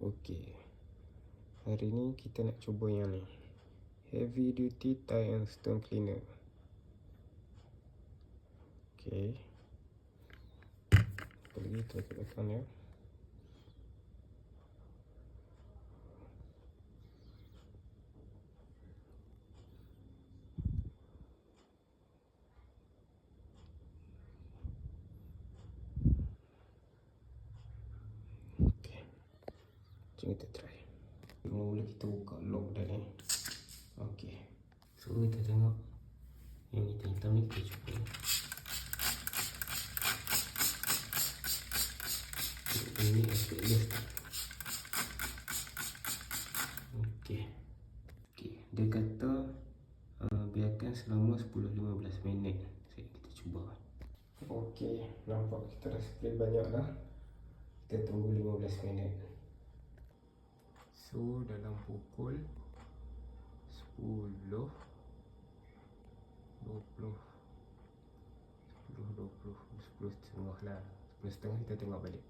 Okey. Hari ni kita nak cuba yang ni, heavy duty tie and stone cleaner. Okey. Apa lagi kita tekan ya. Okey. Jom kita try. Mula kita buka lock dah ni. Okey. So kita tengok yang hitam-hitam ni kita cuba. Ini effortless. Okey. Dia kata biarkan selama 10-15 minit. Kita cuba. Okey, nampak kita dah spray banyak dah. Kita tunggu 15 minit. So dalam pukul 10 10 setengah lah. 10 setengah kita tengok balik.